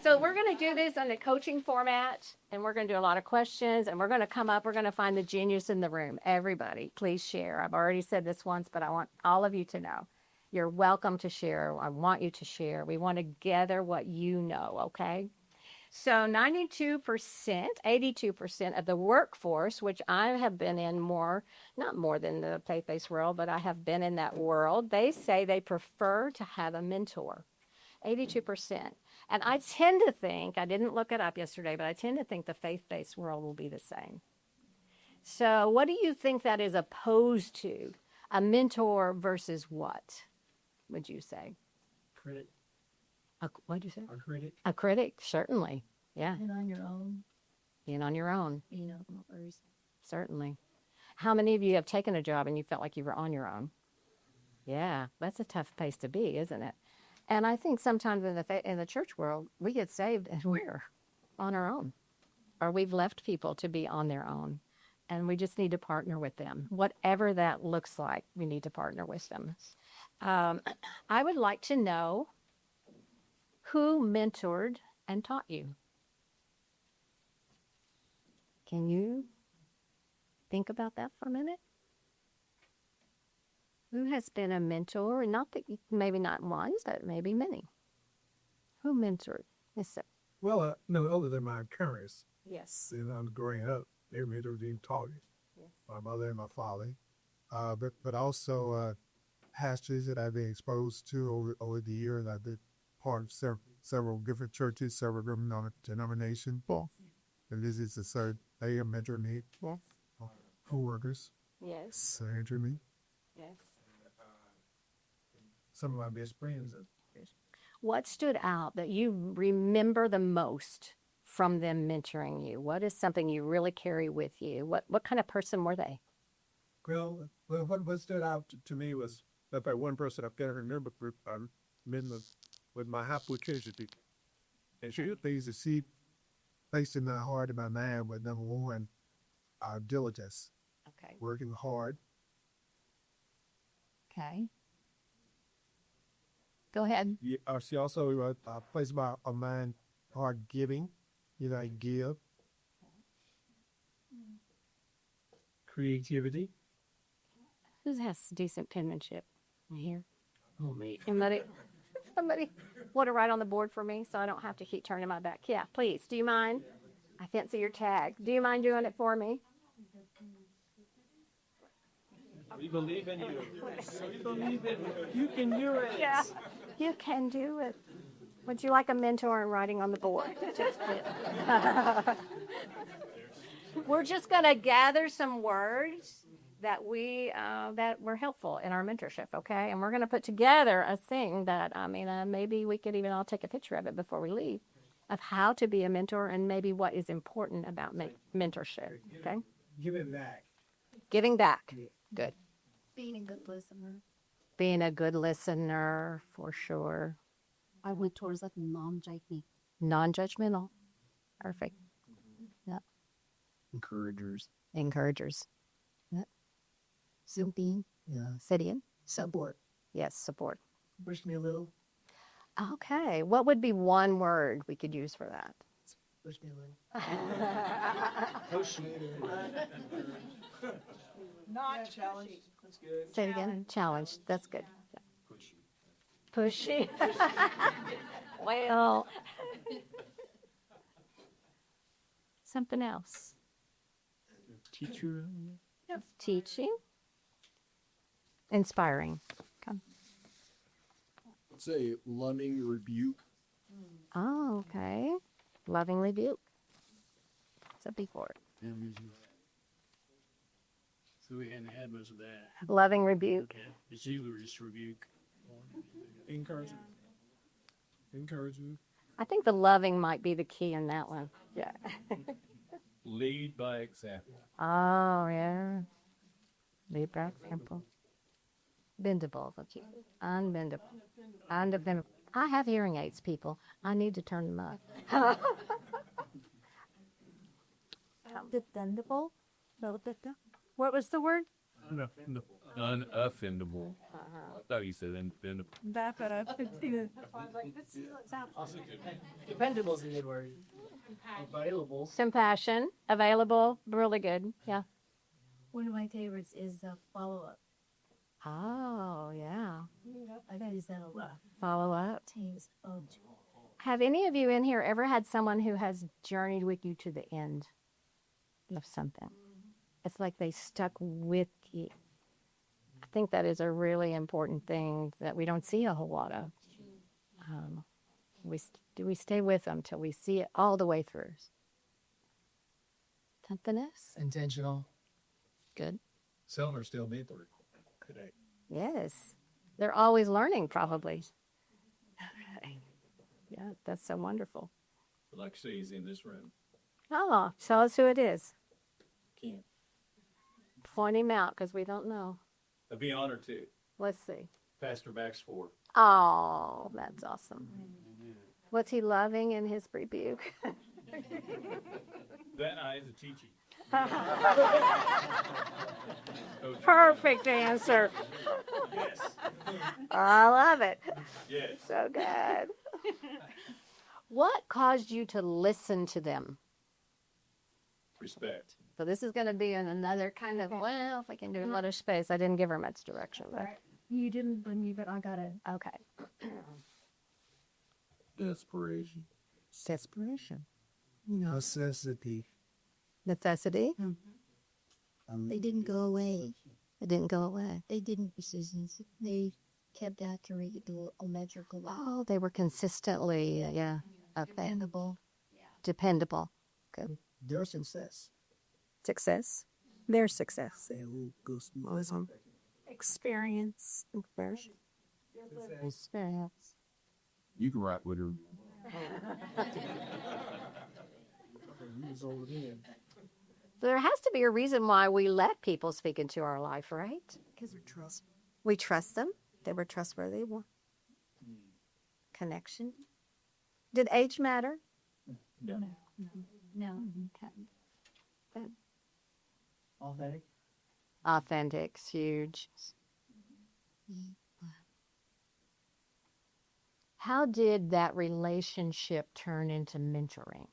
So we're going to do this on a coaching format, and we're going to do a lot of questions, and we're going to come up. We're going to find the genius in the room. Everybody, please share. I've already said this once, but I want all of you to know. You're welcome to share. I want you to share. We want to gather what you know, okay? So 92%, 82% of the workforce, which I have been in not more than the faith-based world, but I have been in that world, they say they prefer to have a mentor. 82%. And I tend to think, I didn't look it up yesterday, but I tend to think the faith-based world will be the same. So what do you think that is opposed to? A mentor versus what, would you say? Critic. What did you say? A critic. A critic, certainly. Yeah. And on your own. Being on your own. You know, first. Certainly. How many of you have taken a job and you felt like you were on your own? Yeah, that's a tough place to be, isn't it? And I think sometimes in the church world, we get saved and we're on our own. Or we've left people to be on their own. And we just need to partner with them. Whatever that looks like, we need to partner with them. I would like to know who mentored and taught you. Can you think about that for a minute? Who has been a mentor? Not that maybe not one, but maybe many. Who mentored? Yes, sir. Well, no, other than my parents. Yes. You know, growing up, they mentored and taught me. Yes. My mother and my father. But also pastors that I've been exposed to over the years. I've been part of several different churches, several different denominations. And this is the third. They mentored me. Co-workers. Yes. Mentored me. Yes. Some of my best friends. What stood out that you remember the most from them mentoring you? What is something you really carry with you? What kind of person were they? Well, what stood out to me was that by one person I can't remember, with my hypocriticity. And she things that she placed in my heart and my mind was number one, diligence. Okay. Working hard. Okay. Go ahead. Yeah, she also placed my mind hard giving. You know, I give. Creativity. Who has decent penmanship here? Oh, me. Somebody want to write on the board for me so I don't have to keep turning my back. Yeah, please. Do you mind? I fancy your tag. Do you mind doing it for me? We believe in you. We believe in you. You can do it. Yeah, you can do it. Would you like a mentor in writing on the board? We're just going to gather some words that were helpful in our mentorship, okay? And we're going to put together a thing that, maybe we could even all take a picture of it before we leave, of how to be a mentor and maybe what is important about mentorship, okay? Giving back. Giving back. Good. Being a good listener. Being a good listener, for sure. I went towards like non-judgmental. Non-judgmental. Perfect. Yeah. Encouragers. Encouragers. Yeah. Something. Yeah. Sidian. Support. Yes, support. Push me a little. Okay. What would be one word we could use for that? Push me a little. Push me. Not challenge. That's good. Say it again. Challenge. That's good. Pushy. Pushy. Well, something else. Teacher. Yes. Teaching. Inspiring. Come. Say loving rebuke. Oh, okay. Loving rebuke. That's a big word. So we hadn't had most of that. Loving rebuke. It's usually just rebuke. Encouragement. Encouragement. I think the loving might be the key in that one. Yeah. Lead by example. Oh, yeah. Lead by example. Bendable. Unbendable. Undependable. I have hearing aids, people. I need to turn them up. Dependable. What was the word? Unoffendable. I thought you said undefendable. Dependable's a good word. Available. Compassion, available, really good. Yeah. One of my favorites is follow-up. Oh, yeah. I use that a lot. Follow up. Teams of Have any of you in here ever had someone who has journeyed with you to the end of something? It's like they stuck with you. I think that is a really important thing that we don't see a whole lot of. We stay with them till we see it all the way through. Something else? Intentional. Good. Some are still mentored today. Yes. They're always learning, probably. Yeah, that's so wonderful. Alexia is in this room. Oh, tell us who it is. Point him out because we don't know. I'd be honored to. Let's see. Pastor Baxford. Oh, that's awesome. Was he loving in his rebuke? That I is a teaching. Perfect answer. Yes. I love it. Yes. So good. What caused you to listen to them? Respect. So this is going to be in another kind of, well, if I can do a lot of space. I didn't give her much direction, but You didn't believe it. I got it. okay. Desperation. Desperation. Necessity. Necessity. They didn't go away. It didn't go away. They didn't decisions. They kept accurate to a metrical. Oh, they were consistently, Dependable. dependable. Good. Their success. Success. Their success. Experience. Experience. You can write with her. There has to be a reason why we let people speak into our life, right? Because of trust. We trust them. They were trustworthy. Connection. Did age matter? No. Okay. Authentic. Authentic's huge. How did that relationship turn into mentoring?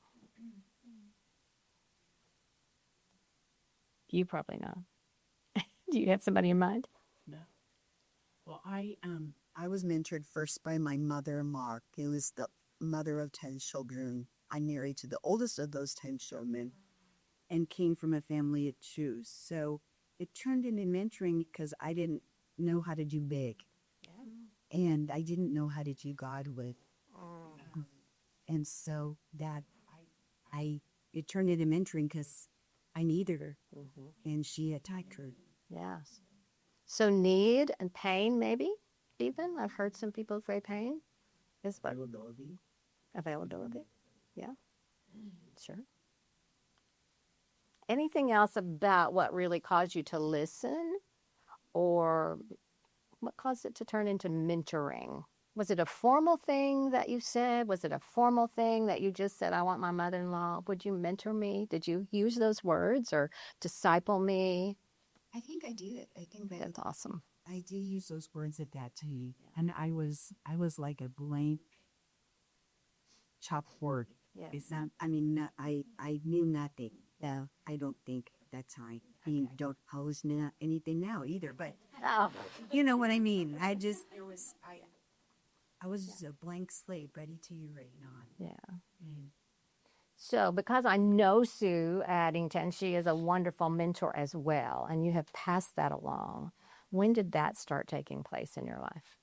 You probably know. Do you have somebody in mind? Well, I was mentored first by my mother, Mark. It was the mother of 10 children. I'm married to the oldest of those 10 children and came from a family of 2. So it turned into mentoring because I didn't know how to do big. And I didn't know how to do God with. And so that it turned into mentoring because I needed her and she attacked her. Yes. So need and pain, maybe, even? I've heard some people say pain is what? Availability. Yeah. Sure. Anything else about what really caused you to listen, or what caused it to turn into mentoring? Was it a formal thing that you said? Was it a formal thing that you just said, I want my mother-in-law? Would you mentor me? Did you use those words or disciple me? I think I did. I think That's awesome. I did use those words at that time, and I was like a blank chalkboard. Yeah. It's not. I mean, I knew nothing. No, I don't think at that time. I mean, I don't always know anything now either. But Oh, you know what I mean. I was just a blank slate, ready to be written on. yeah. And So because I know Sue Addington, she is a wonderful mentor as well, and you have passed that along. When did that start taking place in your life?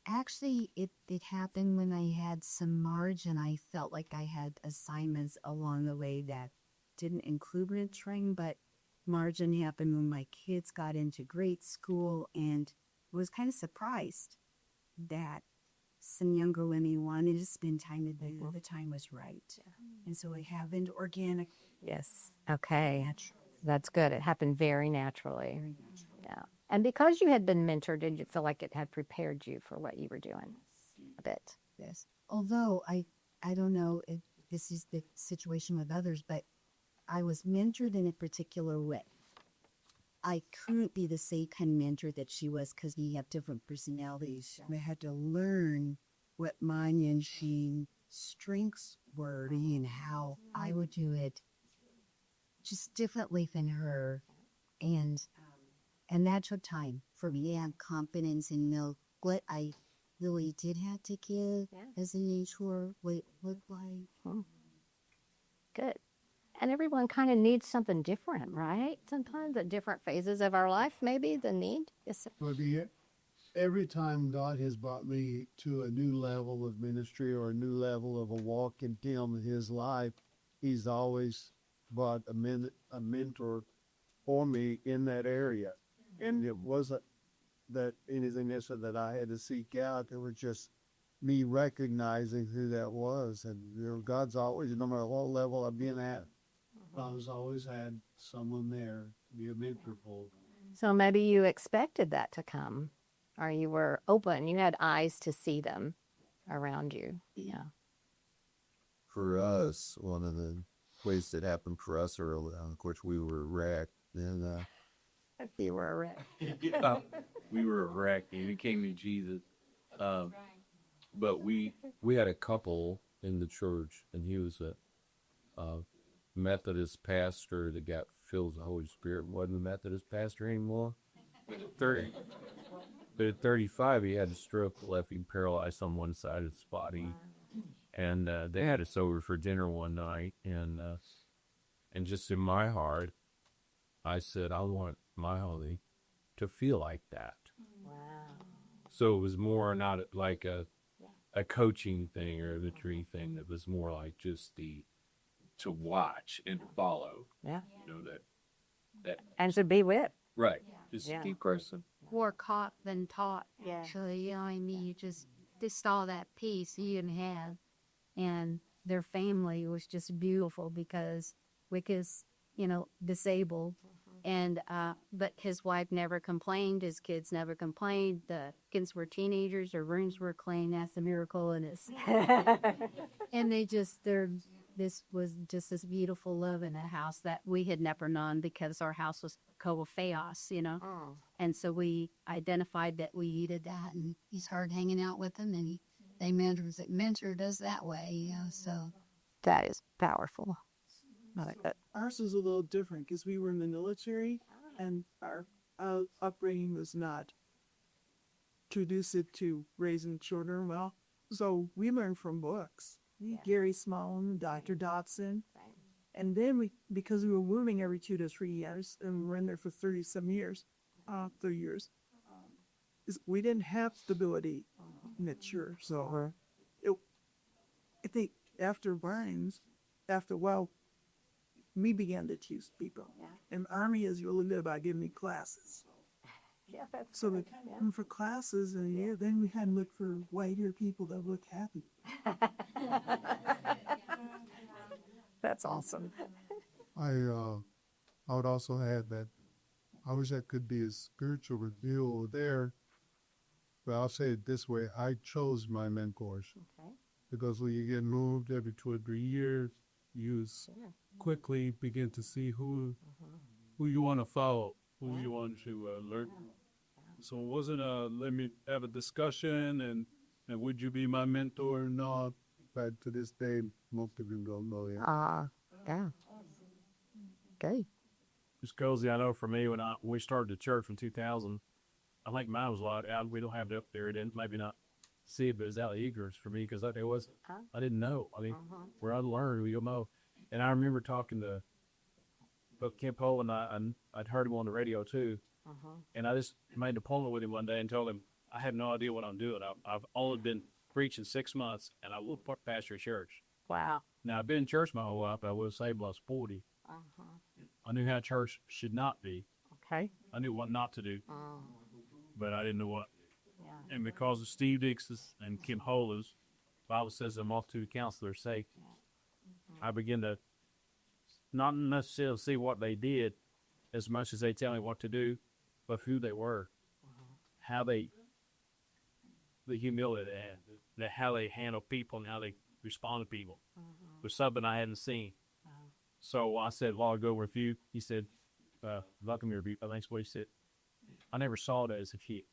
Actually, it happened when I had some margin. I felt like I had assignments along the way that didn't include mentoring, but margin happened when my kids got into grade school, and was kind of surprised that some younger women wanted to spend time with me. The time was right. And so it happened organic. Yes. Okay. That's good. It happened very naturally. Yeah. And because you had been mentored, did you feel like it had prepared you for what you were doing a bit? this. Although I don't know if this is the situation with others, but I was mentored in a particular way. I couldn't be the same kind of mentor that she was because we have different personalities. I had to learn what mine and she strengths were and how I would do it just differently than her. And that took time for me to have confidence and know what I really did have to give as a mentor, what it looked like. Good. And everyone kind of needs something different, right? Sometimes at different phases of our life, maybe the need. Yes, sir. But every time God has brought me to a new level of ministry or a new level of a walk in Him in His life, He's always brought a mentor for me in that area. And it wasn't that anything that I had to seek out. It was just me recognizing who that was. And God's always, no matter what level I've been at, God's always had someone there to be a mentor for. So maybe you expected that to come, or you were open. You had eyes to see them around you. Yeah. For us, one of the ways that happened for us early on, of course, we were wrecked. And You were a wreck. We were a wreck and we came to Jesus. But we had a couple in the church, and he was a Methodist pastor that got filled with the Holy Spirit. Wasn't a Methodist pastor anymore. But at 35, he had a stroke that left him paralyzed on one side of his body. And they had us over for dinner one night, and just in my heart, I said, I want my Holly to feel like that. Wow. So it was more not like a coaching thing or a mentoring thing. It was more like just to watch and follow. Yeah. You know, that And to be with. right. Just Yeah. keep person. More caught than taught, Yeah. actually. You know what I mean? You just all that peace you didn't have. And their family was just beautiful because Wick is, disabled. And, but his wife never complained. His kids never complained. The kids were teenagers. Their rooms were clean. That's a miracle. And and this was just this beautiful love in a house that we had never known because our house was chaos, Oh. And so we identified that we needed that. And he's hard hanging out with them. And they mentored us that way, so. That is powerful. I like that. Ours was a little different because we were in the military and our upbringing was not conducive to raising children well. So we learned from books. Gary Smallman, Dr. Dotson. And then because we were moving every 2 to 3 years and we were in there for 30-some years, 3 years, we didn't have stability in the church. So I think after a while, we began to choose people. Yeah. And Army is really good about giving me classes. Yeah, that's So good. for classes, and then we had to look for whiter people that look happy. That's awesome. I would also add that I wish I could be a spiritual reveal there, but I'll say it this way: I chose my mentors Okay. because when you get moved every 2 or 3 years, you quickly begin to see who you want to follow, who you want to learn. So it wasn't let me have a discussion and would you be my mentor? No, but to this day, most of them don't know yet. Yeah. Okay. It's cozy. I know for me, when we started the church in 2000, I think mine was a lot. We don't have it up there. It didn't maybe not see it, but it was out of ignorance for me because I didn't know. I mean, where I learned, we go know. And I remember talking to both Kemp Hole and I'd heard him on the radio too. And I just made an appointment with him one day and told him I have no idea what I'm doing. I've only been preaching 6 months and I will pastor a church. Wow. Now, I've been in church my whole life, but I was saved when I was 40. I knew how church should not be. Okay. I knew what not to do, but I didn't know what. Yeah. And because of Steve Dixon and Kim Hola's, the Bible says a multitude of counselors' sake, I began to not necessarily see what they did as much as they tell me what to do, but who they were, how the humility they had, how they handle people and how they respond to people was something I hadn't seen. So I said, well, I'll go with you. He said, welcome your review. Thanks what he said. I never saw that as a kid.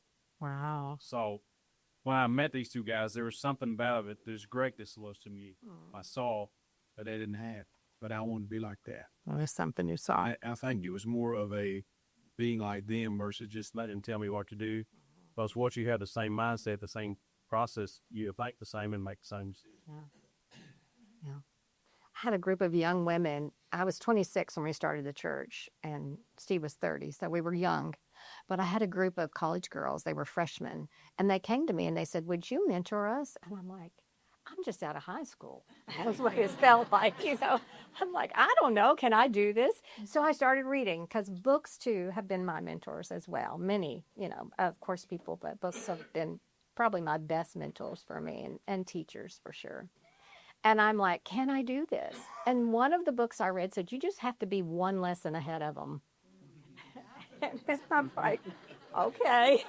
Wow. So when I met these two guys, there was something about it. There's greatness was to me. I saw that they didn't have, but I wanted to be like that. Well, there's something you saw. I think it was more of a being like them versus just letting them tell me what to do. Because once you have the same mindset, the same process, you think the same and make the same decisions. Yeah. I had a group of young women. I was 26 when we started the church, and Steve was 30, so we were young. But I had a group of college girls. They were freshmen, and they came to me and they said, would you mentor us? And I'm like, I'm just out of high school. That's what it felt like, I'm like, I don't know. Can I do this? So I started reading, because books, too, have been my mentors as well. Many, of course, people, but books have been probably my best mentors for me, and teachers for sure. And I'm like, can I do this? And one of the books I read said, you just have to be one lesson ahead of them. And I'm like, okay.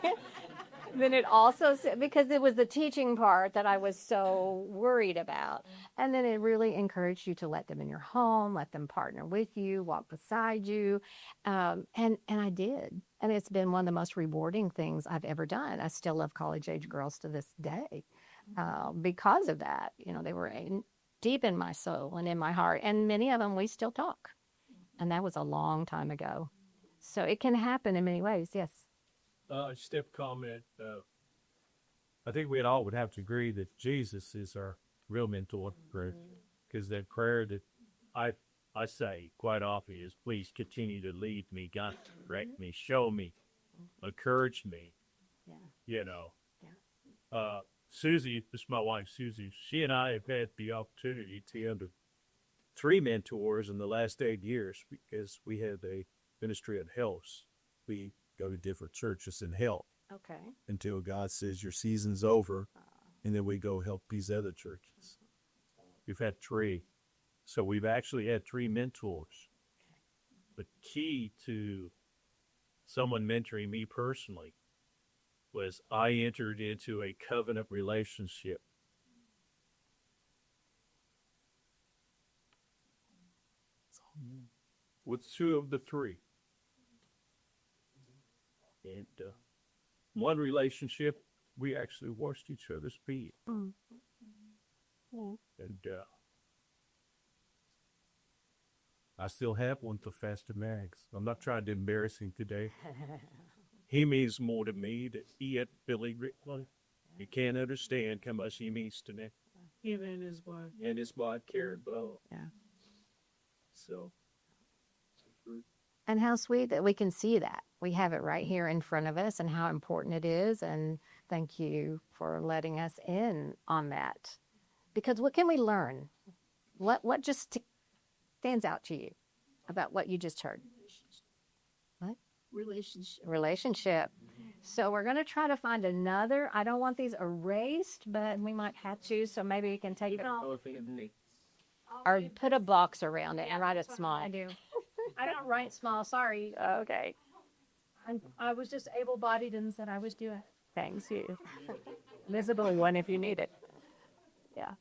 Then it also said, because it was the teaching part that I was so worried about. And then it really encouraged you to let them in your home, let them partner with you, walk beside you. And I did. And it's been one of the most rewarding things I've ever done. I still love college-age girls to this day because of that. They were deep in my soul and in my heart. And many of them, we still talk. And that was a long time ago. So it can happen in many ways, yes. Step comment. I think we all would have to agree that Jesus is our real mentor, because that prayer that I say quite often is, please continue to lead me, guide me, direct me, show me, encourage me. Susie, this is my wife, Susie. She and I have had the opportunity to have 3 mentors in the last 8 years, because we had a ministry at health. We go to different churches and help. Okay. Until God says your season's over, and then we go help these other churches. We've had 3. So we've actually had 3 mentors. The key to someone mentoring me personally was I entered into a covenant relationship. With 2 of the 3. And one relationship, we actually washed each other's feet. And I still have one to Pastor Mags. I'm not trying to embarrass him today. He means more to me than he had Billy Rickman. You can't understand how much he means to me. Him and his wife. And his wife, Karen Bow. Yeah. So. And how sweet that we can see that. We have it right here in front of us, and how important it is. And thank you for letting us in on that. Because what can we learn? What just stands out to you about what you just heard? What? Relationship. So we're going to try to find another. I don't want these erased, but we might have to. So maybe we can take it off. Or put a box around it and write it small. I do. I don't write small, sorry. Okay. I was just able-bodied and said I was doing it. Thanks, you. Visible one if you need it. Yeah.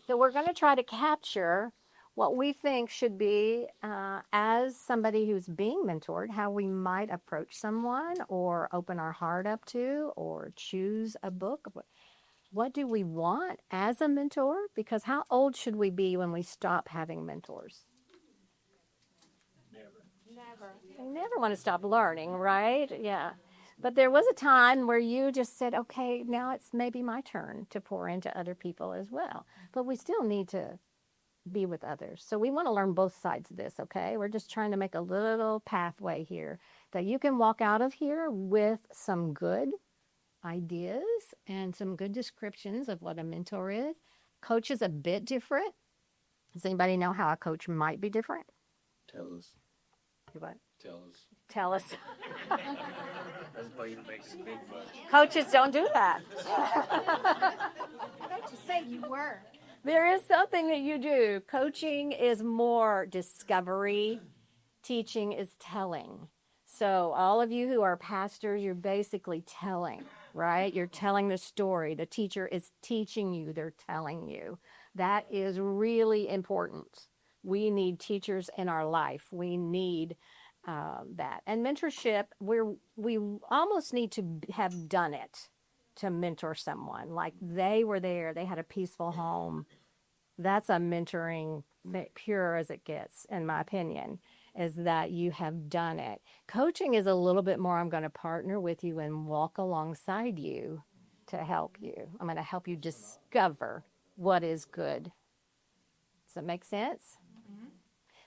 So we're going to try to capture what we think should be, as somebody who's being mentored, how we might approach someone or open our heart up to or choose a book. What do we want as a mentor? Because how old should we be when we stop having mentors? Never. We never want to stop learning, right? Yeah. But there was a time where you just said, okay, now it's maybe my turn to pour into other people as well. But we still need to be with others. So we want to learn both sides of this, okay? We're just trying to make a little pathway here that you can walk out of here with some good ideas and some good descriptions of what a mentor is. Coach is a bit different. Does anybody know how a coach might be different? Tell us. What? Tell us. Tell us. Everybody makes a big butt. Coaches don't do that. I thought you said you were. There is something that you do. Coaching is more discovery. Teaching is telling. So all of you who are pastors, you're basically telling, right? You're telling the story. The teacher is teaching you. They're telling you. That is really important. We need teachers in our life. We need that. And mentorship, we almost need to have done it to mentor someone. Like they were there, they had a peaceful home. That's a mentoring, pure as it gets, in my opinion, is that you have done it. Coaching is a little bit more, I'm going to partner with you and walk alongside you to help you. I'm going to help you discover what is good. Does that make sense?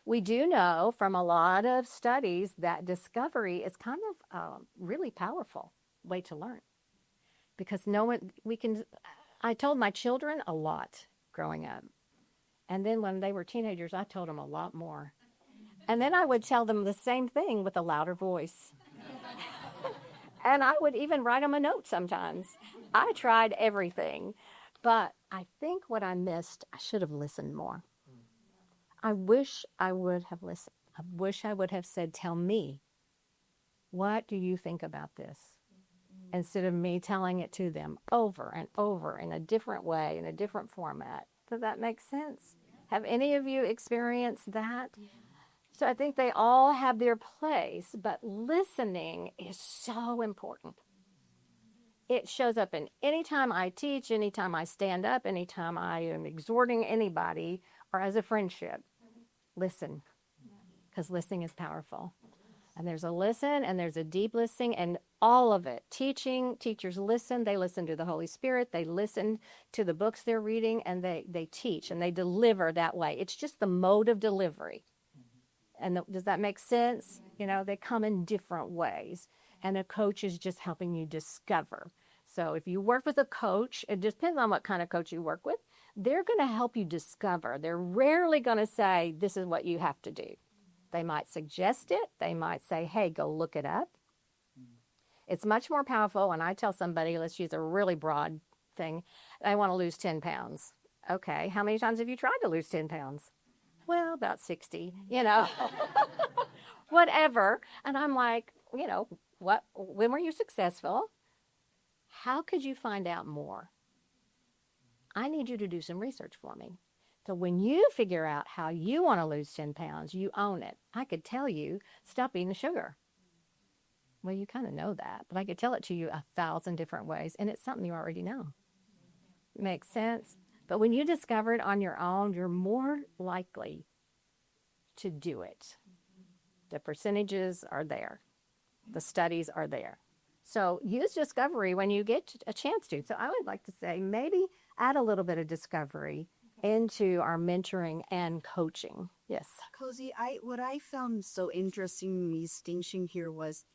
We do know from a lot of studies that discovery is kind of a really powerful way to learn. Because I told my children a lot growing up. And then when they were teenagers, I told them a lot more. And then I would tell them the same thing with a louder voice. And I would even write them a note sometimes. I tried everything. But I think what I missed, I should have listened more. I wish I would have listened. I wish I would have said, tell me, what do you think about this? Instead of me telling it to them over and over in a different way, in a different format. Does that make sense? Have any of you experienced that? So I think they all have their place, but listening is so important. It shows up in any time I teach, anytime I stand up, anytime I am exhorting anybody, or as a friendship. Listen, because listening is powerful. And there's a listen and there's a deep listening and all of it. Teachers listen. They listen to the Holy Spirit. They listen to the books they're reading and they teach and they deliver that way. It's just the mode of delivery. And does that make sense? You know, they come in different ways. And a coach is just helping you discover. So if you work with a coach, it depends on what kind of coach you work with. They're going to help you discover. They're rarely going to say, this is what you have to do. They might suggest it. They might say, hey, go look it up. It's much more powerful when I tell somebody, let's use a really broad thing, I want to lose 10 pounds. Okay, how many times have you tried to lose 10 pounds? Well, about 60, whatever. And I'm like, when were you successful? How could you find out more? I need you to do some research for me. So when you figure out how you want to lose 10 pounds, you own it. I could tell you, stop eating the sugar. Well, you kind of know that, but I could tell it to you 1,000 different ways, and it's something you already know. Makes sense? But when you discover it on your own, you're more likely to do it. The percentages are there. The studies are there. So use discovery when you get a chance to. So I would like to say maybe add a little bit of discovery into our mentoring and coaching. Yes. Cozy, what I found so interesting in the distinction here was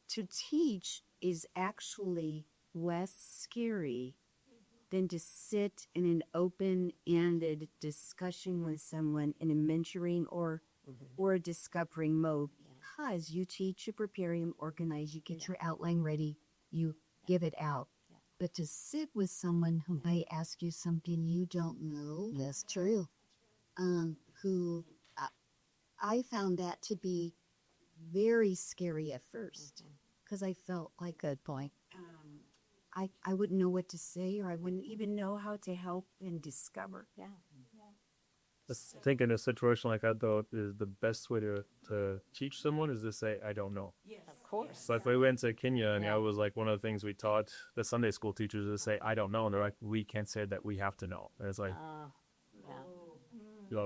to teach is actually less scary than to sit in an open-ended discussion with someone in a mentoring or a discovering mode. Because you teach, you prepare, you organize, you get your outline ready, you give it out. But to sit with someone who may ask you something you don't know, that's true, I found that to be very scary at first, because I felt like, good point, I wouldn't know what to say, or I wouldn't even know how to help and discover. Yeah. I think in a situation like that, though, is the best way to teach someone is to say, I don't know. Yes. Of course. So if we went to Kenya, and that was like one of the things we taught the Sunday school teachers is to say, I don't know. And they're like, we can't say that, we have to know. And it's like,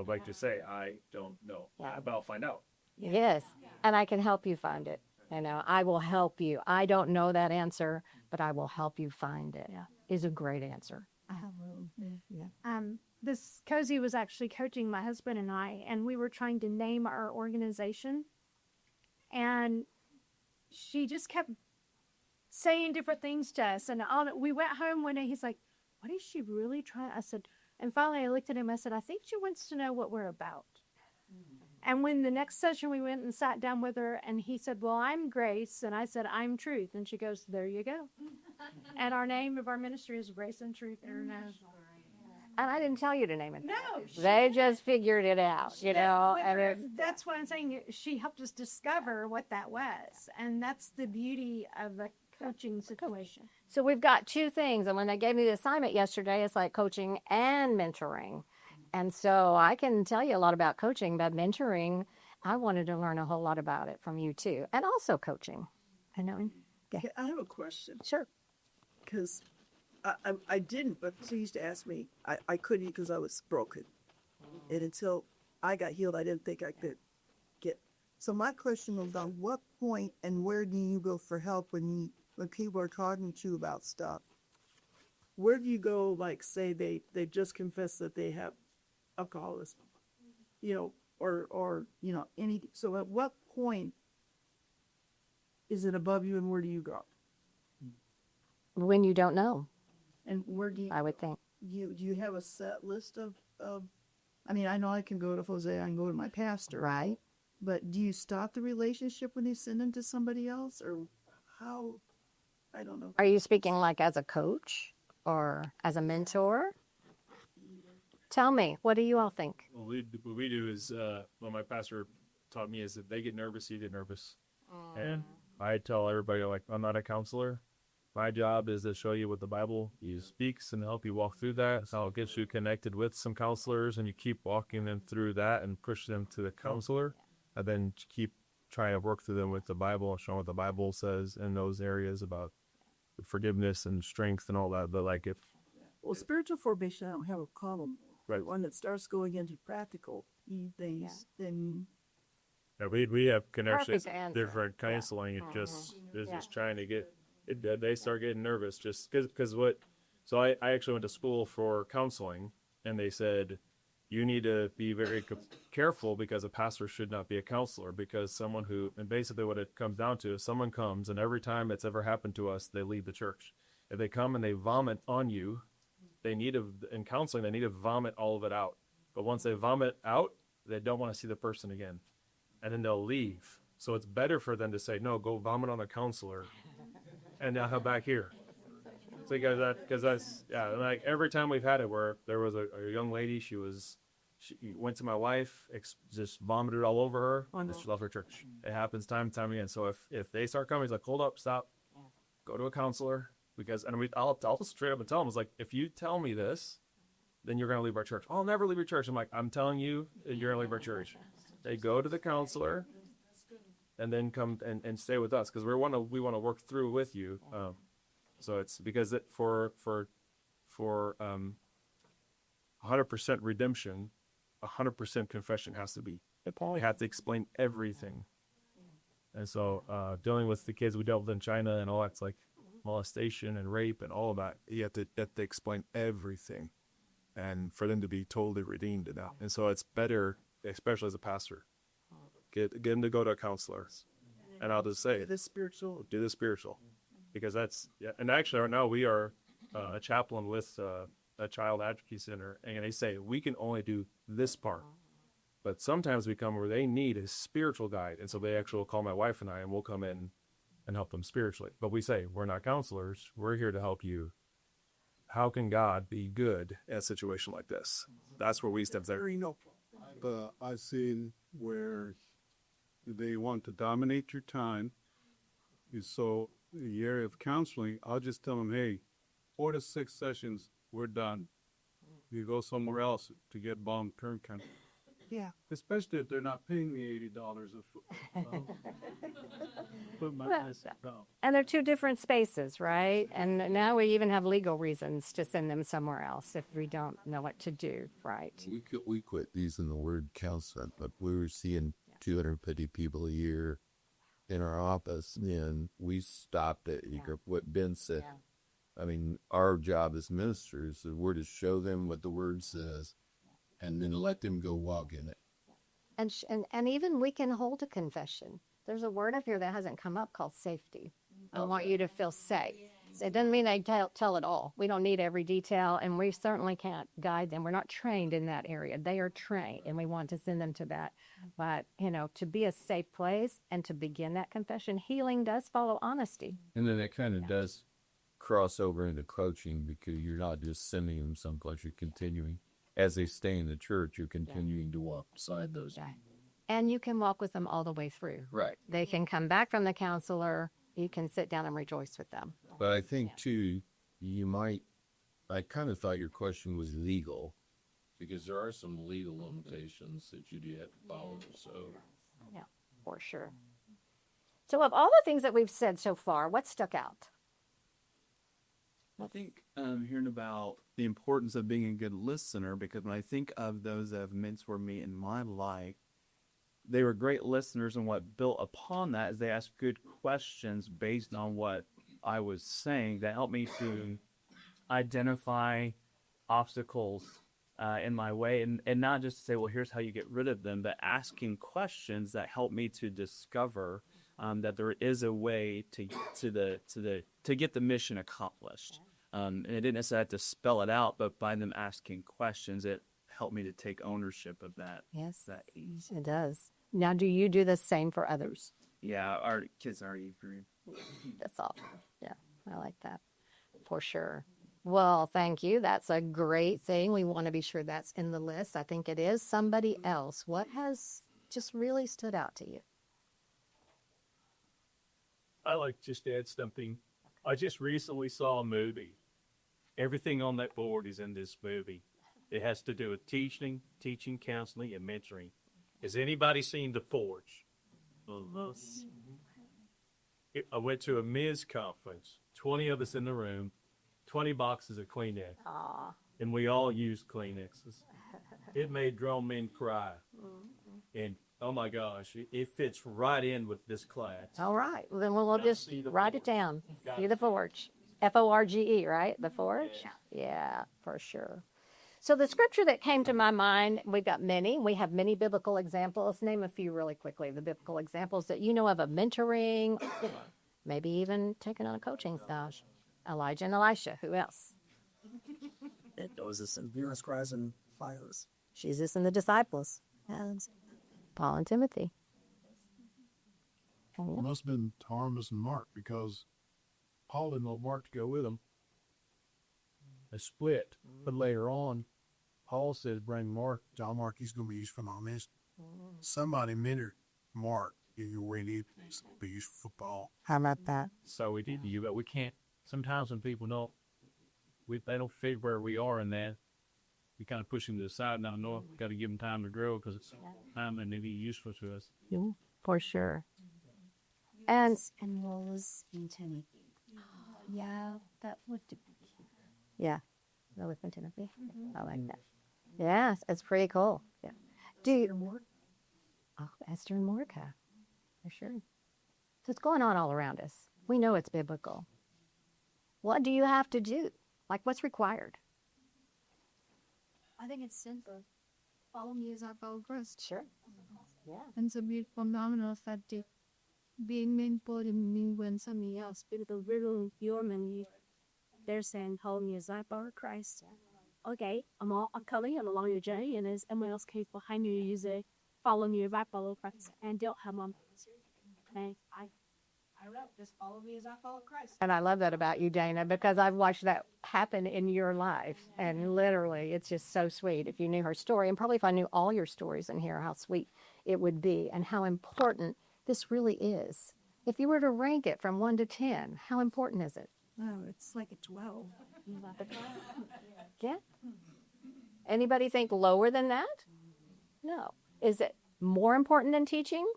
like to say, I don't know. Yeah. But I'll find out. Yes. And I can help you find it. I will help you. I don't know that answer, but I will help you find it. Yeah. Is a great answer. I have This Cozy was actually coaching my husband and I, and we were trying to name our organization. And she just kept saying different things to us. And we went home one day, he's like, what is she really trying? I said, and finally I looked at him, I said, I think she wants to know what we're about. And when the next session we went and sat down with her, and he said, well, I'm Grace. And I said, I'm Truth. And she goes, there you go. And our name of our ministry is Grace and Truth International. And I didn't tell you to name it. No. They just figured it out, That's what I'm saying. She helped us discover what that was. And that's the beauty of a coaching situation. So we've got two things. And when they gave me the assignment yesterday, it's like coaching and mentoring. And so I can tell you a lot about coaching, but mentoring, I wanted to learn a whole lot about it from you too. And also coaching. I know. Okay, I have a question. Sure. Because I didn't, but she used to ask me. I couldn't because I was broken. And until I got healed, I didn't think I could get. So my question was, on what point and where do you go for help when people are talking to you about stuff? Where do you go, like, say they just confessed that they have alcoholism, or any. so at what point is it above you and where do you go? When you don't know, And where do you, I would think. do you have a set list of, I mean, I know I can go to Jose, I can go to my pastor. Right. But do you stop the relationship when you send them to somebody else, or how? I don't know. Are you speaking like as a coach or as a mentor? Tell me, what do you all think? Well, what we do is, what my pastor taught me is that they get nervous, you get nervous. And I tell everybody, like, I'm not a counselor. My job is to show you what the Bible speaks and help you walk through that. So it gets you connected with some counselors, and you keep walking them through that and push them to the counselor, and then keep trying to work through them with the Bible and show what the Bible says in those areas about forgiveness and strength and all that. But like if Well, spiritual formation, I don't have a problem. Right. One that starts going into practical things, then yeah, we have connections, Perfect answer. different counseling. It just is just trying to get it. They start getting nervous just because what. So I actually went to school for counseling, and they said you need to be very careful because a pastor should not be a counselor, because someone who, and basically what it comes down to is someone comes and every time it's ever happened to us, they leave the church. If they come and they vomit on you, in counseling, they need to vomit all of it out. But once they vomit out, they don't want to see the person again. And then they'll leave. So it's better for them to say, no, go vomit on a counselor and now come back here. So because that's, yeah, like every time we've had it where there was a young lady, she went to my wife, just vomited all over her, and she left her church. It happens time and time again. So if they start coming, he's like, hold up, stop, go to a counselor. I'll straight up and tell them, it's like, if you tell me this, then you're going to leave our church. I'll never leave your church. I'm like, I'm telling you, you're going to leave our church. They go to the counselor and then come and stay with us because we want to work through with you. So it's because for 100% redemption, 100% confession has to be. You have to explain everything. And so dealing with the kids we dealt with in China and all that's like molestation and rape and all of that, you have to explain everything, and for them to be totally redeemed enough. And so it's better, especially as a pastor, get them to go to a counselor. And I'll just say, do the spiritual. Because that's, yeah. And actually right now we are a chaplain with a child advocacy center, and they say we can only do this part. But sometimes we come where they need a spiritual guide, and so they actually will call my wife and I, and we'll come in and help them spiritually. But we say, we're not counselors. We're here to help you. How can God be good in a situation like this? That's where we step there. I've seen where they want to dominate your time. So the area of counseling, I'll just tell them, hey, 4 to 6 sessions, we're done. You go somewhere else to get long-term counseling. Yeah. Especially if they're not paying me $80 And they're two different spaces, right? And now we even have legal reasons to send them somewhere else if we don't know what to do, right? We quit using the word counseling, but we were seeing 250 people a year in our office, and we stopped it. What Ben said. I mean, our job as ministers is we're to show them what the word says, and then let them go walk in it. And even we can hold a confession. There's a word up here that hasn't come up called safety. I want you to feel safe. So it doesn't mean they tell it all. We don't need every detail, and we certainly can't guide them. We're not trained in that area. They are trained, and we want to send them to that. But, to be a safe place and to begin that confession, healing does follow honesty. And then it kind of does cross over into coaching, because you're not just sending them someplace, you're continuing. As they stay in the church, you're continuing to walk beside those. Right. And you can walk with them all the way through. Right. They can come back from the counselor. You can sit down and rejoice with them. But I think, too, I kind of thought your question was legal. because there are some legal limitations that you do have to follow. So Yeah, for sure. So of all the things that we've said so far, what stuck out? I think hearing about the importance of being a good listener, because when I think of those that have mentored me in my life, they were great listeners, and what built upon that is they asked good questions based on what I was saying that helped me to identify obstacles in my way, and not just to say, well, here's how you get rid of them, but asking questions that help me to discover that there is a way to get the mission accomplished. And it didn't necessarily have to spell it out, but by them asking questions, it helped me to take ownership of that. Yes, That it does. Now, do you do the same for others? yeah, our kids already agree. That's awesome. Yeah, I like that for sure. Well, thank you. That's a great thing. We want to be sure that's in the list. I think it is. Somebody else, what has just really stood out to you? I like just to add something. I just recently saw a movie. Everything on that board is in this movie. It has to do with teaching, counseling, and mentoring. Has anybody seen The Forge? I went to a Ms. conference, 20 of us in the room, 20 boxes of Kleenex, Aw. and we all used Kleenexes. It made grown men cry. And oh my gosh, it fits right in with this class. All right. Well, then we'll just see the write it Forge. down. Got See it. the Forge. Forge, right? The Forge? Yeah, for sure. So the scripture that came to my mind, we've got many. We have many biblical examples. Name a few really quickly. The biblical examples that you know of mentoring, maybe even taking on a coaching stage. Elijah and Elisha. Who else? Moses and Venus cries and fires. Jesus and the disciples. And Paul and Timothy. It must have been Thomas and Mark, because Paul didn't want Mark to go with him. They split, but later on, Paul said, "Bring Mark." John Mark, he's going to be used for my mission. Somebody mentored Mark in your way to be used for football. How about that? So we did you, but we can't. Sometimes when people don't, they don't fit where we are in that. We kind of push them to the side. Now, no, got to give them time to grow because it's time and they be useful to us. Yeah, for sure. And Rose and Timothy. Yeah, that would. yeah, Lois and Timothy. I like that. Yeah, it's pretty cool. Yeah. Do you, oh, Esther and Mordecai, for sure. So it's going on all around us. We know it's biblical. What do you have to do? Like, what's required? I think it's simple. Follow me as I follow Christ. Sure. Yeah. And so be phenomenal that being mentored in me when somebody else built a little human, they're saying, follow me as I follow Christ. Okay, I'm coming along your journey, and as everyone else came behind you, you say, follow me as I follow Christ, and don't have my and I wrote, just follow me as I follow Christ. And I love that about you, Dana, because I've watched that happen in your life. And literally, it's just so sweet. If you knew her story, and probably if I knew all your stories in here, how sweet it would be and how important this really is. If you were to rank it from 1 to 10, how important is it? Oh, it's like a 12. Yeah. Anybody think lower than that? No. Is it more important than teaching?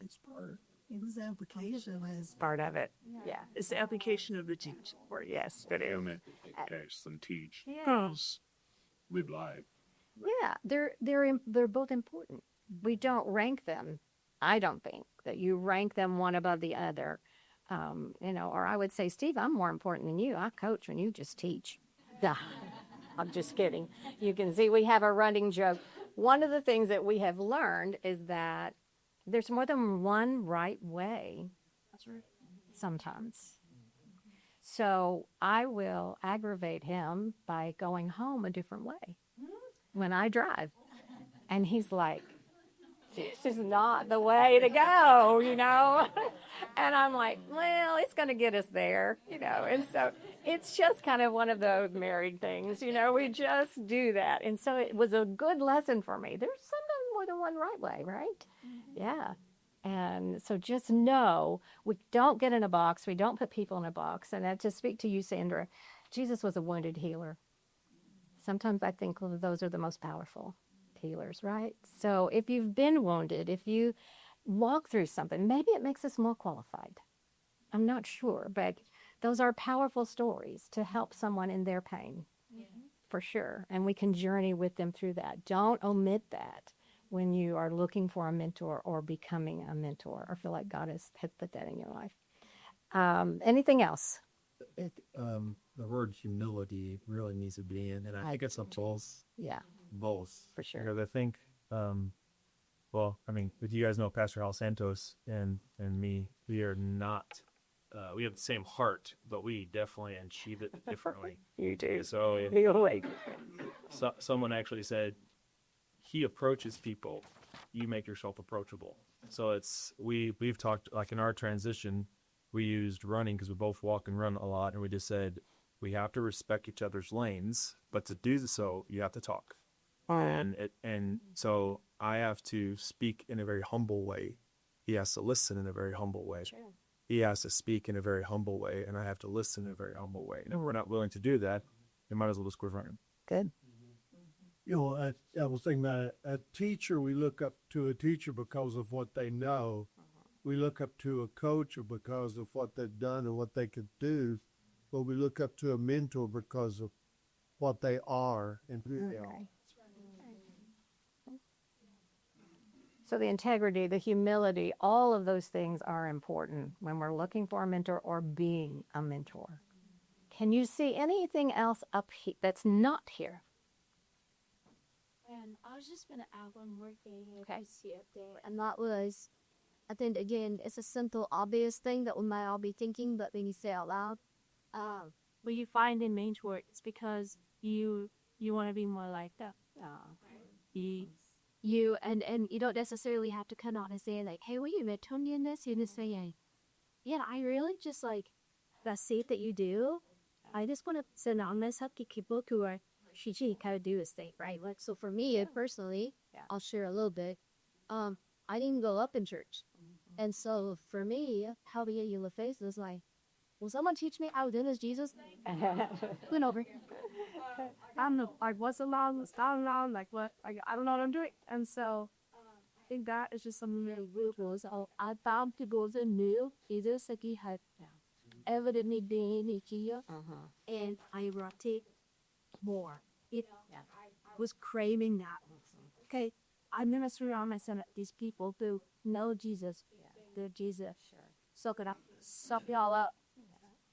It's part. His application is Part of it. Yeah. It's the application of the teaching. Or yes. Cast and teach. Yeah. Live life. Yeah. They're both important. We don't rank them. I don't think that you rank them one above the other. Or I would say, Steve, I'm more important than you. I coach and you just teach. Duh. I'm just kidding. You can see we have a running joke. One of the things that we have learned is that there's more than one right way. That's right. Sometimes. So I will aggravate him by going home a different way when I drive. And he's like, this is not the way to go, And I'm like, well, it's going to get us there, And so it's just kind of one of those married things, we just do that. And so it was a good lesson for me. There's sometimes more than one right way, right? Yeah. And so just know we don't get in a box. We don't put people in a box. And to speak to you, Sandra, Jesus was a wounded healer. Sometimes I think those are the most powerful healers, right? So if you've been wounded, if you walk through something, maybe it makes us more qualified. I'm not sure, but those are powerful stories to help someone in their pain, for sure. And we can journey with them through that. Don't omit that when you are looking for a mentor or becoming a mentor or feel like God has put that in your life. Anything else? The word humility really needs to be in, and I think it's a both. Yeah, Both. for sure. Because I think, well, I mean, if you guys know Pastor Hal Santos and me, we are not, we have the same heart, but we definitely achieve it differently. You do. So, someone actually said, he approaches people, you make yourself approachable. So we've talked, like in our transition, we used running because we both walk and run a lot, and we just said we have to respect each other's lanes, but to do so, you have to talk. And so I have to speak in a very humble way. He has to listen in a very humble way. Sure. He has to speak in a very humble way, and I have to listen in a very humble way. And if we're not willing to do that, we might as well just quit running. Good. You know, I was thinking about a teacher. We look up to a teacher because of what they know. We look up to a coach because of what they've done and what they could do. But we look up to a mentor because of what they are and who they are. So the integrity, the humility, all of those things are important when we're looking for a mentor or being a mentor. Can you see anything else up here that's not here? And I was just going to add one more thing. Okay. I see up there. And that was, I think, again, it's a simple, obvious thing that we might all be thinking, but when you say it out loud, what you find in mentor, it's because you want to be more like them. You and you don't necessarily have to come out and say like, hey, will you mentor me in this? You just say, yeah, I really just like the seat that you do. I just want to sit down and help people who are she kind of do this thing, right? Like, so for me personally, I'll share a little bit. I didn't grow up in church, and so for me, how to get you the face is like, will someone teach me how to do this Jesus thing? Went over. I don't know, like what's allowed, what's not allowed, like what, like I don't know what I'm doing, and so I think that is just something really beautiful. So I found people that knew either Saki had evidently been here, and I wrote it more. I was craving that. Okay, I minister around myself these people who know Jesus, they're Jesus. Suck it up, suck y'all up.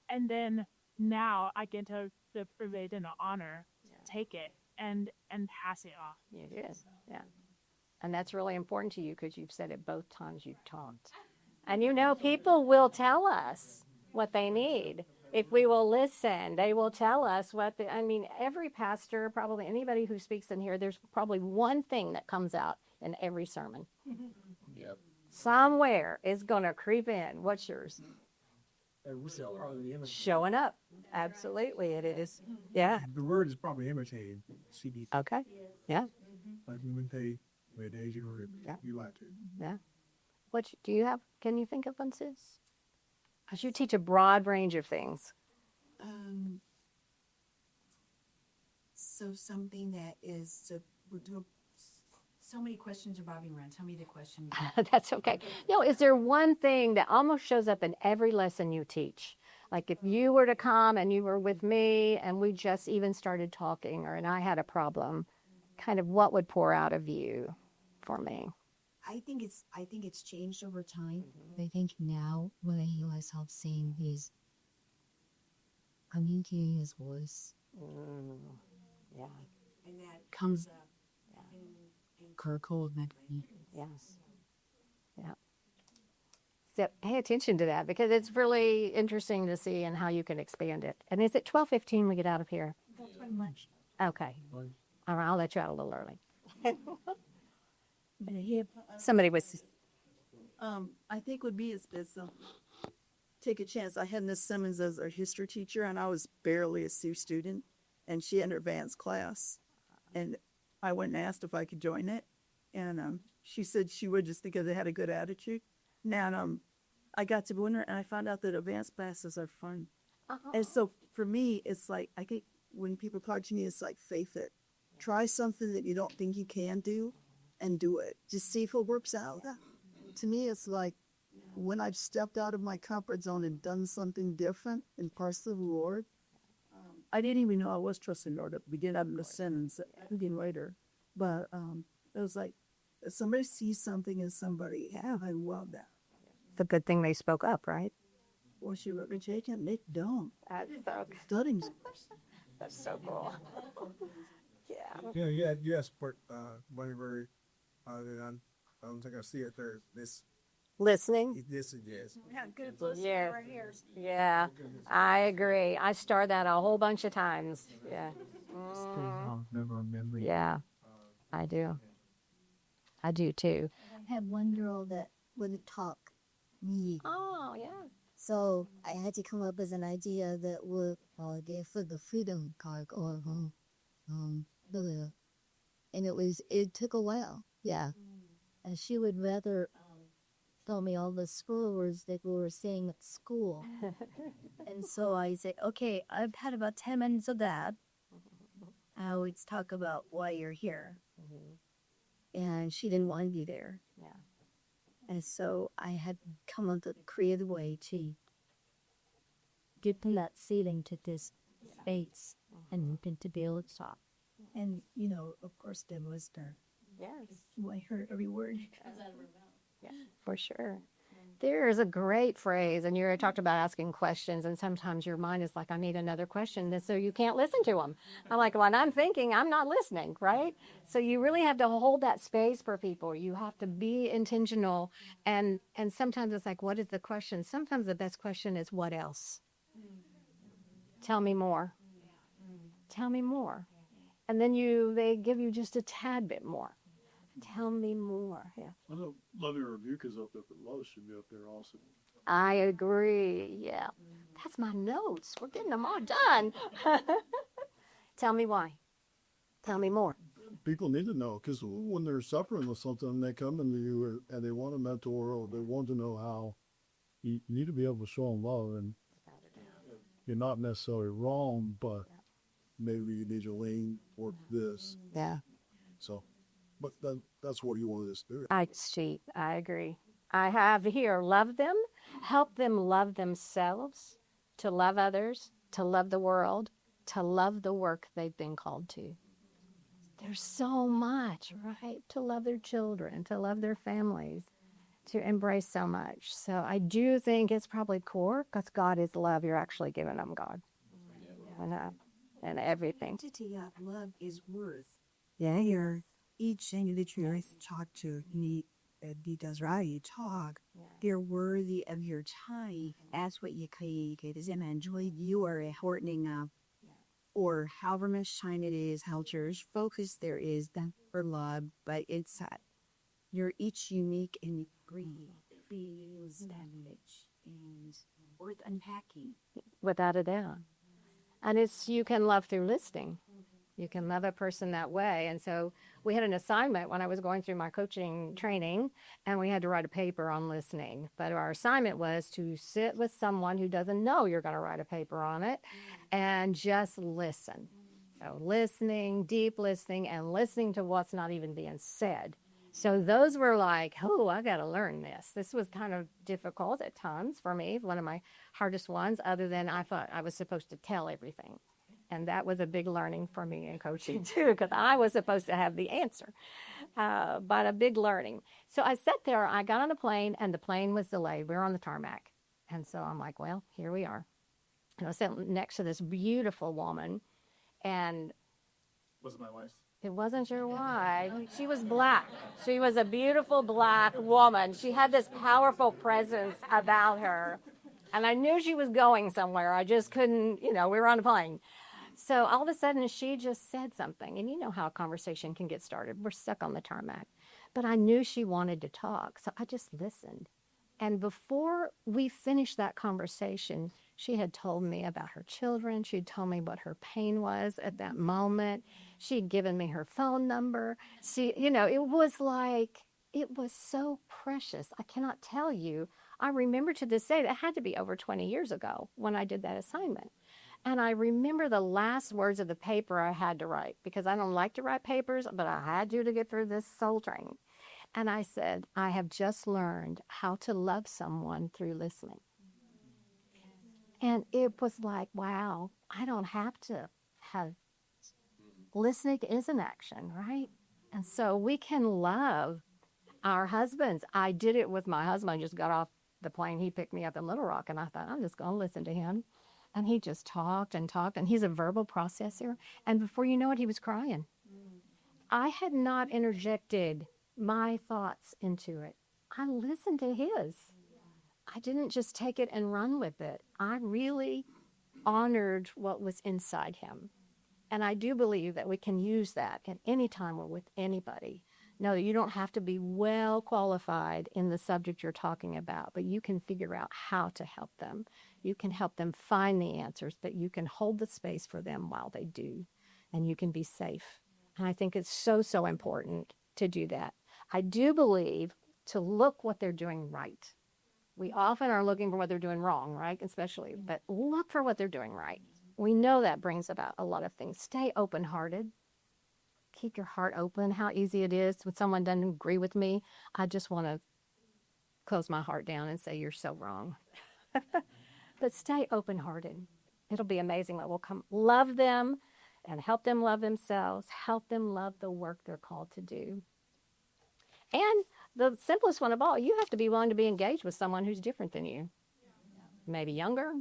And then now I get the privilege and the honor to take it and pass it off. It is, yeah. And that's really important to you because you've said it both times you've talked. And you know, people will tell us what they need. If we will listen, they will tell us every pastor, probably anybody who speaks in here, there's probably one thing that comes out in every sermon. Yep. Somewhere is going to creep in. What's yours? Showing up. Absolutely, it is. Yeah. The word is probably imitated. CD. Okay. Yeah. Like we would say, where days you were, you like to. Yeah. What do you have? Can you think of one, sis? Because you teach a broad range of things. So something that is, we're doing so many questions revolving around. Tell me the question. That's okay. Is there one thing that almost shows up in every lesson you teach? Like if you were to come and you were with me and we just even started talking and I had a problem, kind of what would pour out of you for me? I think it's changed over time. I think now when I hear myself saying his, communicating his voice. Yeah. And that comes up. Kirkle and Yes. Yeah. So pay attention to that because it's really interesting to see and how you can expand it. And is it 12:15 we get out of here? That's pretty much. Okay. All right, I'll let you out a little early. Somebody was. I think would be is take a chance. I had Miss Simmons as our history teacher, and I was barely a Sioux student, and she had her advanced class, and I went and asked if I could join it, and she said she would just because they had a good attitude. And I got to win her, and I found out that advanced classes are fun. And so for me, it's like when people talk to me, it's like faith it. Try something that you don't think you can do and do it. Just see if it works out. To me, it's like when I've stepped out of my comfort zone and done something different in parts of the Lord. I didn't even know I was trusting the Lord at the beginning of the sentence, again later. But it was like, if somebody sees something in somebody, I love that. It's a good thing they spoke up, right? Well, she wrote me, Jake, and they don't. That's so, Studying. that's so cool. Yeah. Yeah, you asked for one very, I don't think I see it there. Listening? This is yes. Yeah, good listening Yes. right here. Yeah, I agree. I star that a whole bunch of times. Yeah. Never remember. Yeah, I do. I do too. I had one girl that wouldn't talk. Me. Oh, yeah. So I had to come up with an idea that would give for the freedom card or and it took a while. Yeah. And she would rather tell me all the school words that we were saying at school. And so I say, okay, I've had about 10 minutes of that. I always talk about why you're here. And she didn't want to be there. Yeah. And so I had come up with a creative way to get from that ceiling to this space and then to be able to talk. And, of course, the listener. Yes. I heard every word. Yeah, for sure. There is a great phrase, and you talked about asking questions, and sometimes your mind is like, I need another question, so you can't listen to them. I'm like, when I'm thinking, I'm not listening, right? So you really have to hold that space for people. You have to be intentional, and sometimes it's like, what is the question? Sometimes the best question is, what else? Tell me more. Tell me more. And then they give you just a tad bit more. Tell me more. Yeah. I know Loving Rebuke is up there, but Love should be up there also. I agree. Yeah. That's my notes. We're getting them all done. Tell me why. Tell me more. People need to know, because when they're suffering with something, they come into you and they want a mentor, or they want to know how. You need to be able to show them love, and you're not necessarily wrong, but maybe you need to lean toward this. Yeah. So, but that's what you wanted us to do. I agree. I have here, love them, help them love themselves, to love others, to love the world, to love the work they've been called to. There's so much, right? To love their children, to love their families, to embrace so much. So I do think it's probably core, because God is love. You're actually giving them God. And everything. Identity of love is worth. Yeah, you're each individual I talk to need does right. You talk. They're worthy of your time. That's what you it is an enjoy. You are a horning up, or however much time it is, how church focus there is that for love, but it's you're each unique and agree. Damage and worth unpacking. Without a doubt. And you can love through listening. You can love a person that way. And so we had an assignment when I was going through my coaching training, and we had to write a paper on listening. But our assignment was to sit with someone who doesn't know you're going to write a paper on it and just listen. So listening, deep listening, and listening to what's not even being said. So those were like, oh, I got to learn this. This was kind of difficult at times for me, one of my hardest ones, other than I thought I was supposed to tell everything. And that was a big learning for me in coaching, too, because I was supposed to have the answer, but a big learning. So I sat there, I got on a plane, and the plane was delayed. We were on the tarmac. And so I'm like, well, here we are. And I was sitting next to this beautiful woman, and Was it my wife? it wasn't your wife. She was black. She was a beautiful black woman. She had this powerful presence about her. And I knew she was going somewhere. I just couldn't, we were on a plane. So all of a sudden, she just said something. And you know how a conversation can get started. We're stuck on the tarmac. But I knew she wanted to talk. So I just listened. And before we finished that conversation, she had told me about her children. She'd told me what her pain was at that moment. She'd given me her phone number. It was so precious. I cannot tell you. I remember to this day, that had to be over 20 years ago when I did that assignment. And I remember the last words of the paper I had to write because I don't like to write papers, but I had to get through this soul training. And I said, I have just learned how to love someone through listening. And it was like, wow, I don't have to have, listening is an action, right? And so we can love our husbands. I did it with my husband. I just got off the plane. He picked me up in Little Rock, and I thought, I'm just going to listen to him. And he just talked, and he's a verbal processor. And before you know it, he was crying. I had not interjected my thoughts into it. I listened to his. I didn't just take it and run with it. I really honored what was inside him. And I do believe that we can use that at any time we're with anybody. No, you don't have to be well qualified in the subject you're talking about, but you can figure out how to help them. You can help them find the answers, but you can hold the space for them while they do, and you can be safe. And I think it's so, so important to do that. I do believe to look what they're doing right. We often are looking for what they're doing wrong, right? Especially, but look for what they're doing right. We know that brings about a lot of things. Stay open-hearted. Keep your heart open. How easy it is when someone doesn't agree with me. I just want to close my heart down and say, you're so wrong. But stay open-hearted. It'll be amazing what will come. Love them and help them love themselves. Help them love the work they're called to do. And the simplest one of all, you have to be willing to be engaged with someone who's different than you. Maybe younger.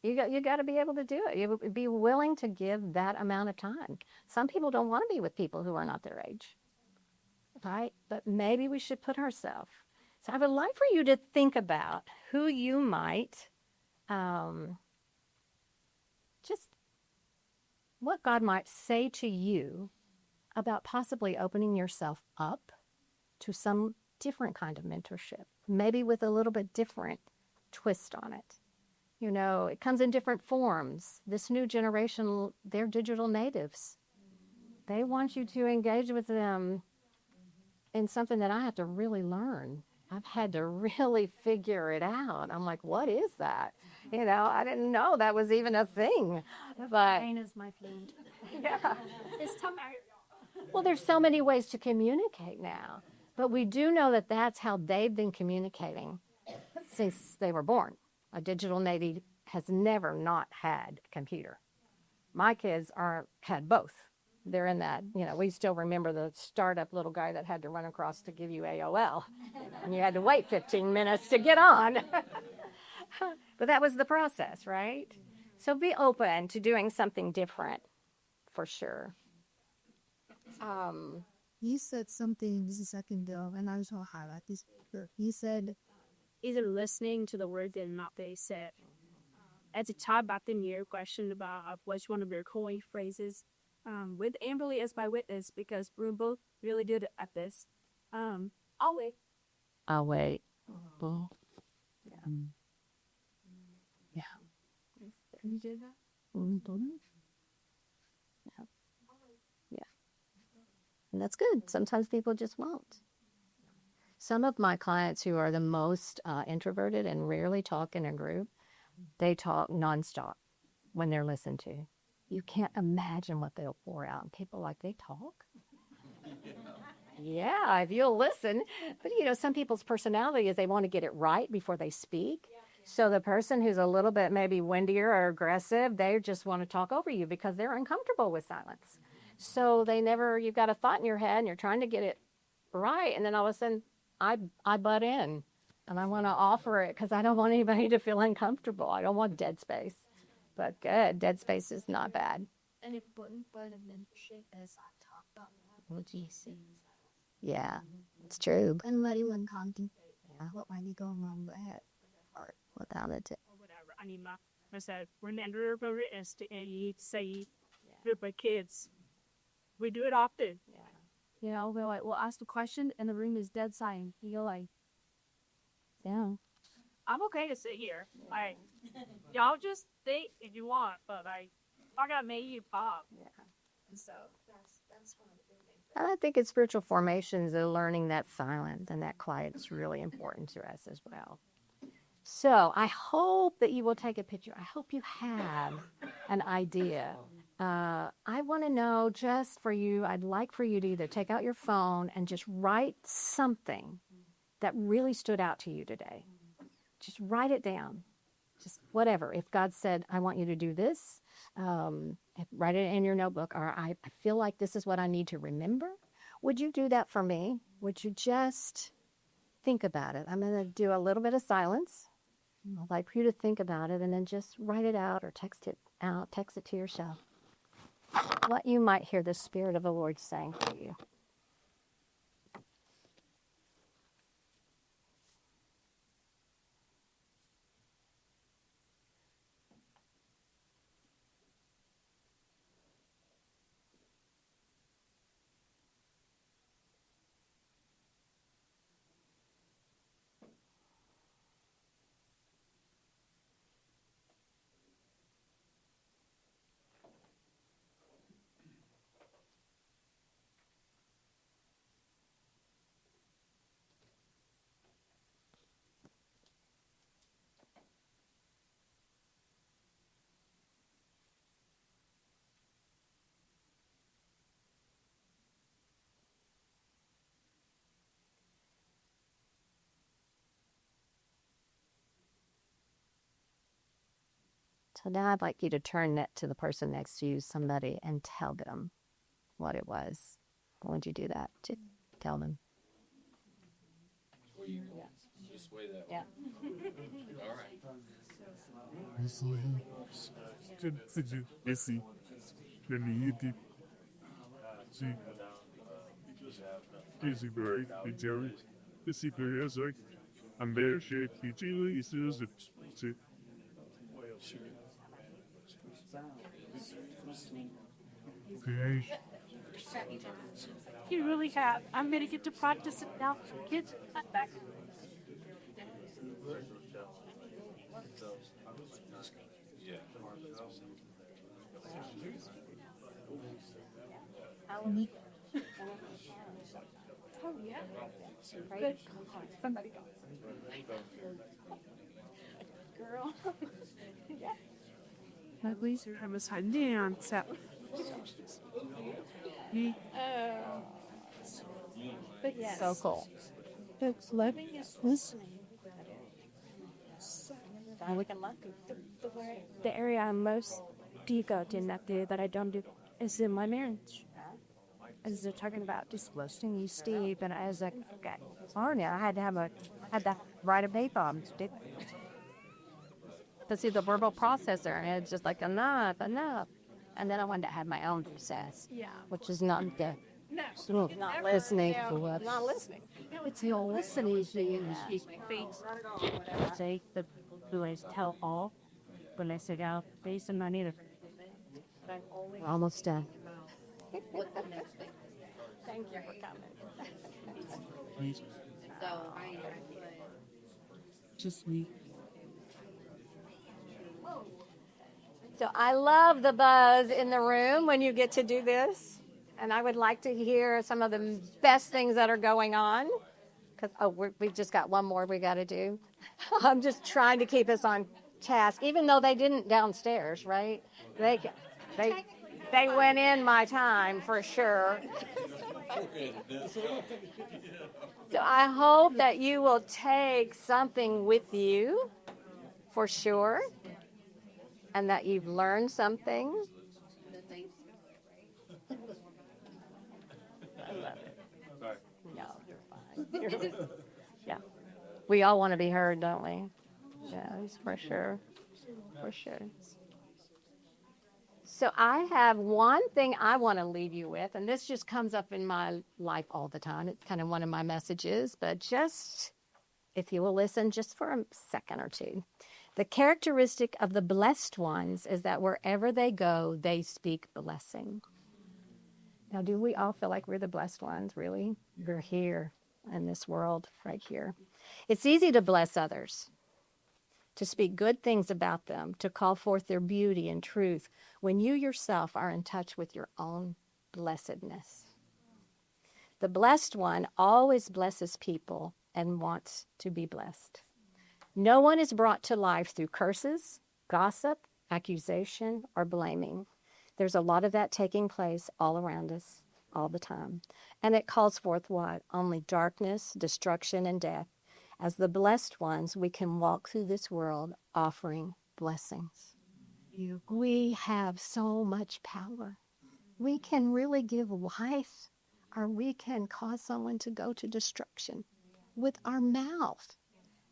You got to be able to do it. You be willing to give that amount of time. Some people don't want to be with people who are not their age, right? But maybe we should put ourselves. So I would like for you to think about who you might, just what God might say to you about possibly opening yourself up to some different kind of mentorship, maybe with a little bit different twist on it. You know, it comes in different forms. This new generation, they're digital natives. They want you to engage with them in something that I have to really learn. I've had to really figure it out. I'm like, what is that? You know, I didn't know that was even a thing. But Pain is my fluid. yeah. It's time. Well, there's so many ways to communicate now. But we do know that that's how they've been communicating since they were born. A digital native has never not had a computer. My kids had both. They're in that, you know, we still remember the startup little guy that had to run across to give you AOL. And you had to wait 15 minutes to get on. But that was the process, right? So be open to doing something different, for sure. You said something just a second ago, and I just want to highlight this. You said, Either listening to the word and not they said. As a child back in your question about which one of your core phrases, with Amberly as my witness, because we both really did at this. I'll wait. I'll wait. Well, yeah. Yeah. You did that? Mm-hmm. Yeah. Yeah. And that's good. Sometimes people just won't. Some of my clients who are the most introverted and rarely talk in a group, they talk nonstop when they're listened to. You can't imagine what they'll pour out. And people are like, they talk? Yeah, if you'll listen. But, you know, some people's personality is they want to get it right before they speak. So the person who's a little bit maybe windier or aggressive, they just want to talk over you because they're uncomfortable with silence. So you've got a thought in your head and you're trying to get it right. And then all of a sudden, I butt in and I want to offer it because I don't want anybody to feel uncomfortable. I don't want dead space. But good, dead space is not bad. an important part of mentorship is talk about what you see. Yeah, it's true. And let anyone contemplate what might be going on with that part without it. Or whatever. I mean, I said, remember is to say with my kids. We do it often. Yeah. You know, we'll ask the question and the room is dead silent. You go like, yeah. I'm okay to sit here. Y'all just think if you want, but I gotta make you pop. Yeah. And so that's one of the big things. And I think in spiritual formations, learning that silence and that quiet is really important to us as well. So I hope that you will take a picture. I hope you have an idea. I want to know just for you, I'd like for you to either take out your phone and just write something that really stood out to you today. Just write it down. Just whatever. If God said, I want you to do this, write it in your notebook, or I feel like this is what I need to remember. Would you do that for me? Would you just think about it? I'm going to do a little bit of silence. I'd like for you to think about it and then just write it out or text it out, text it to yourself. What you might hear the Spirit of the Lord saying to you. So now I'd like you to turn that to the person next to you, somebody, and tell them what it was. Why would you do that? Just tell them. Just way that way. Yeah. All right. You really have. I'm going to get to practice it now. Kids, I'm back. Oh, yeah. Good. Somebody go. Girl. Yeah. My blazer, I was hiding down, so. But yes. So cool. But loving is listening. We can love you. The area I'm most difficult in that I don't do is in my marriage. As they're talking about just listening, you Steve, and I was like, okay, sorry, I had to write a paper on it. To see the verbal processor, and it's just like enough. And then I wanted to have my own process, which is not the not listening. Not listening. It's the old listening thing. Say the boys tell all when I sit out face and I need a. We're almost done. Thank you for coming. Just me. So I love the buzz in the room when you get to do this. And I would like to hear some of the best things that are going on. Because, we've just got one more we got to do. I'm just trying to keep us on task, even though they didn't downstairs, right? They went in my time for sure. So I hope that you will take something with you for sure, and that you've learned something. I love it. No, you're fine. Yeah. We all want to be heard, don't we? Yeah, for sure. For sure. So I have one thing I want to leave you with, and this just comes up in my life all the time. It's kind of one of my messages, but just if you will listen just for a second or two. The characteristic of the blessed ones is that wherever they go, they speak blessing. Now, do we all feel like we're the blessed ones, really? We're here in this world right here. It's easy to bless others, to speak good things about them, to call forth their beauty and truth when you yourself are in touch with your own blessedness. The blessed one always blesses people and wants to be blessed. No one is brought to life through curses, gossip, accusation, or blaming. There's a lot of that taking place all around us all the time. And it calls forth what? Only darkness, destruction, and death. As the blessed ones, we can walk through this world offering blessings. We have so much power. We can really give life, or we can cause someone to go to destruction with our mouth.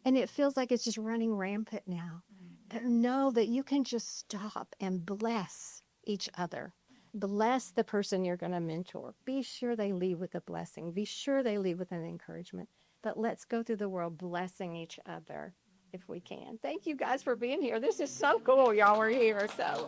And it feels like it's just running rampant now. But know that you can just stop and bless each other. Bless the person you're going to mentor. Be sure they leave with a blessing. Be sure they leave with an encouragement. But let's go through the world blessing each other if we can. Thank you guys for being here. This is so cool. Y'all were here. So